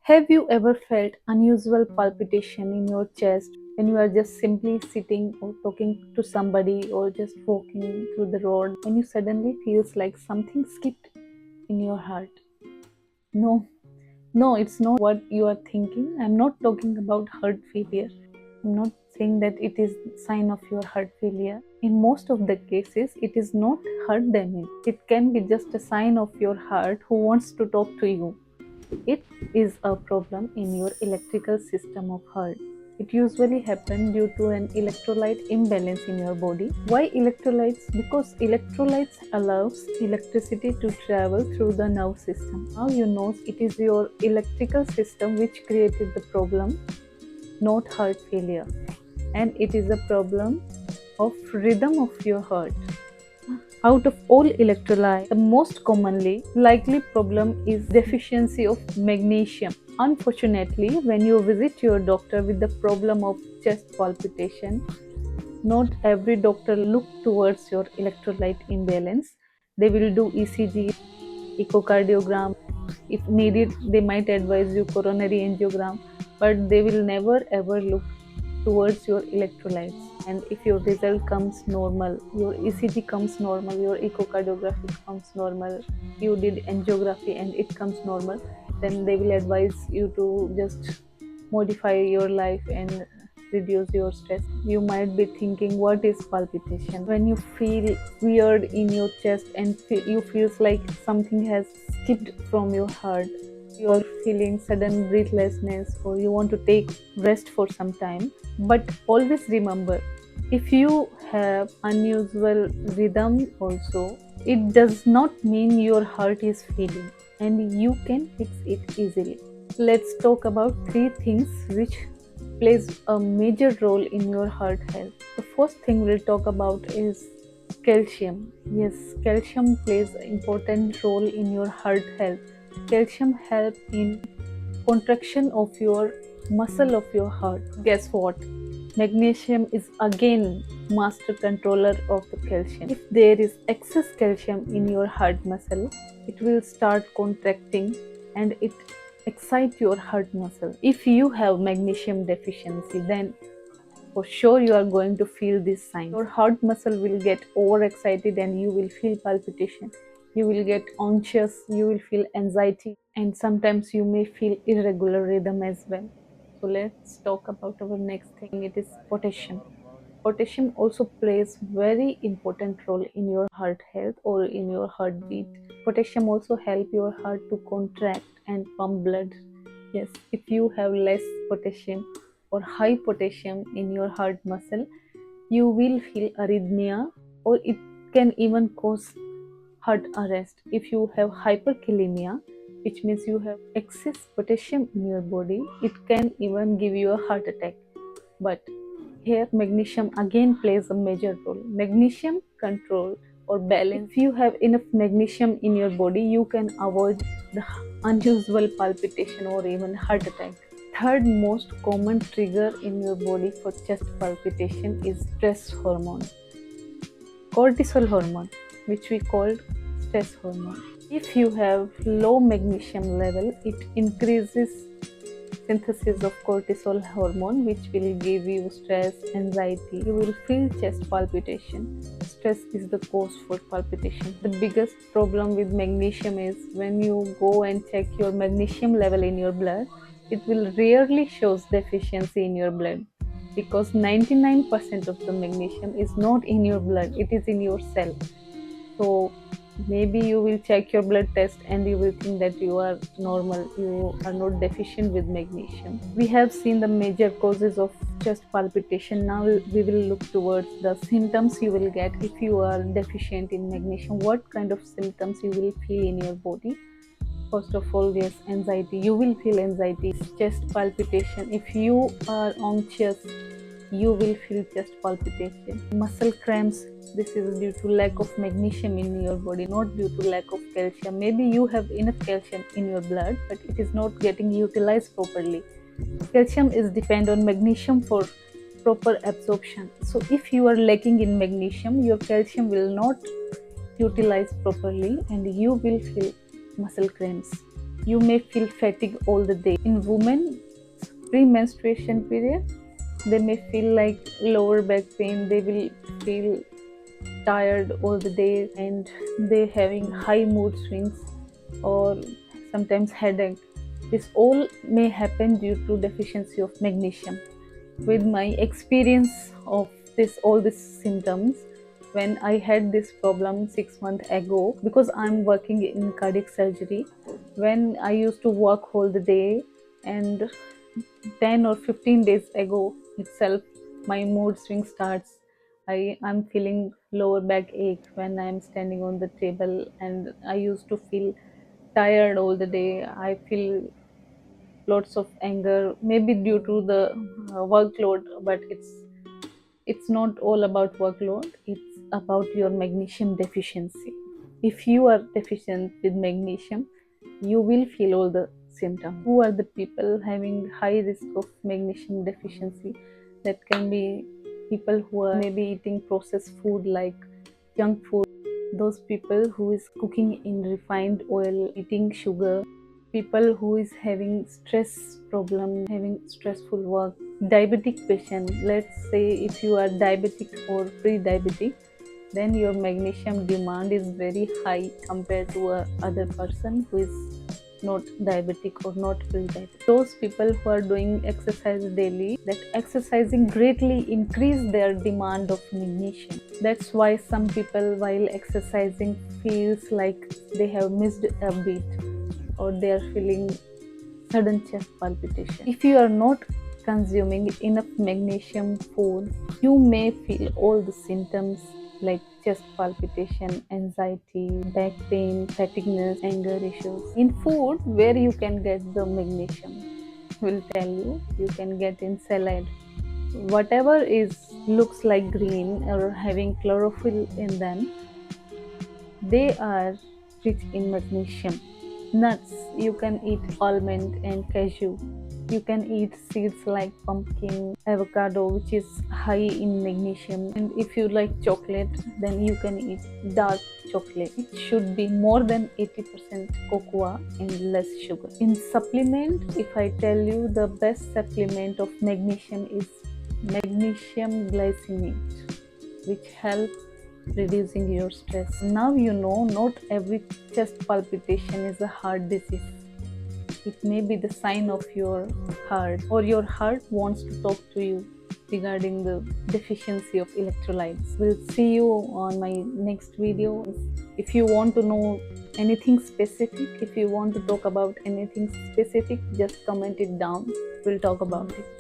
Have you ever felt unusual palpitation in your chest when you are just simply sitting or talking to somebody or just walking through the road when you suddenly feels like something skipped in your heart? No, no, it's not what you are thinking. I'm not talking about heart failure. I'm not saying that it is sign of your heart failure. In most of the cases, it is not heart damage. It can be just a sign of your heart who wants to talk to you. It is a problem in your electrical system of heart. It usually happens due to an electrolyte imbalance in your body. Why electrolytes? Because electrolytes allows electricity to travel through the nerve system. Now you know it is your electrical system which created the problem, not heart failure. And it is a problem of rhythm of your heart. Out of all electrolytes, the most commonly likely problem is deficiency of magnesium. Unfortunately, when you visit your doctor with the problem of chest palpitation, not every doctor look towards your electrolyte imbalance. They will do ECG, echocardiogram. If needed, they might advise you coronary angiogram, but they will never ever look towards your electrolytes. And if your result comes normal, your ECG comes normal, your echocardiography comes normal, you did angiography and it comes normal, then they will advise you to just modify your life and reduce your stress. You might be thinking, what is palpitation? When you feel weird in your chest and you feels like something has skipped from your heart, you are feeling sudden breathlessness or you want to take rest for some time. But always remember, if you have unusual rhythm also, it does not mean your heart is failing and you can fix it easily. Let's talk about three things which plays a major role in your heart health. The first thing we'll talk about is calcium. Yes, calcium plays an important role in your heart health. Calcium helps in contraction of your muscle of your heart. Guess what? Magnesium is again master controller of the calcium. If there is excess calcium in your heart muscle, it will start contracting and it excite your heart muscle. If you have magnesium deficiency, then for sure you are going to feel these signs. Your heart muscle will get overexcited and you will feel palpitation. You will get anxious, you will feel anxiety, and sometimes you may feel irregular rhythm as well. So let's talk about our next thing. It is potassium. Potassium also plays very important role in your heart health or in your heartbeat. Potassium also help your heart to contract and pump blood. Yes, if you have less potassium or high potassium in your heart muscle, you will feel arrhythmia or it can even cause heart arrest. If you have hyperkalemia, which means you have excess potassium in your body, it can even give you a heart attack. But here magnesium again plays a major role. Magnesium control or balance. If you have enough magnesium in your body, you can avoid the unusual palpitation or even heart attack. Third most common trigger in your body for chest palpitation is stress hormone, cortisol hormone, which we call stress hormone. If you have low magnesium level, it increases synthesis of cortisol hormone, which will give you stress, anxiety. You will feel chest palpitation. Stress is the cause for palpitation. The biggest problem with magnesium is when you go and check your magnesium level in your blood, it will rarely shows deficiency in your blood because 99% of the magnesium is not in your blood, it is in your cell. So maybe you will check your blood test and you will think that you are normal, you are not deficient with magnesium. We have seen the major causes of chest palpitation. Now we will look towards the symptoms you will get if you are deficient in magnesium. What kind of symptoms you will feel in your body? First of all, yes, anxiety. You will feel anxiety, chest palpitation. If you are anxious, you will feel chest palpitation. Muscle cramps. This is due to lack of magnesium in your body, not due to lack of calcium. Maybe you have enough calcium in your blood, but it is not getting utilized properly. Calcium is depend on magnesium for proper absorption. So if you are lacking in magnesium, your calcium will not utilize properly and you will feel muscle cramps. You may feel fatigue all the day. In women, pre-menstruation period, they may feel like lower back pain. They will feel tired all the day, and they having high mood swings or sometimes headache. This all may happen due to deficiency of magnesium. With my experience of this all these symptoms, when I had this problem 6 months ago, because I'm working in cardiac surgery, when I used to work all the day, and 10 or 15 days ago itself my mood swing starts. I'm feeling lower back ache when I'm standing on the table, and I used to feel tired all the day. I feel lots of anger, maybe due to the workload, but it's not all about workload, it's about your magnesium deficiency. If you are deficient with magnesium, you will feel all the symptoms. Who are the people having high risk of magnesium deficiency? That can be people who are maybe eating processed food like junk food, those people who is cooking in refined oil, eating sugar, people who is having stress problem, having stressful work, diabetic patient. Let's say if you are diabetic or pre-diabetic, then your magnesium demand is very high compared to a other person who is not diabetic or not pre-diabetic. Those people who are doing exercise daily, that exercising greatly increase their demand of magnesium. That's why some people while exercising feels like they have missed a beat, or they are feeling sudden chest palpitation. If you are not consuming enough magnesium food, you may feel all the symptoms like chest palpitation, anxiety, back pain, fatigueness, anger issues. In food, where you can get the magnesium, will tell you. You can get in salad. Whatever is looks like green or having chlorophyll in them, they are rich in magnesium. Nuts, you can eat almond and cashew. You can eat seeds like pumpkin, avocado, which is high in magnesium. And if you like chocolate, then you can eat dark chocolate. It should be more than 80% cocoa and less sugar. In supplement, if I tell you the best supplement of magnesium is magnesium glycinate, which helps reducing your stress. Now you know not every chest palpitation is a heart disease. It may be the sign of your heart, or your heart wants to talk to you regarding the deficiency of electrolytes. We'll see you on my next video. If you want to know anything specific, if you want to talk about anything specific, just comment it down. We'll talk about it.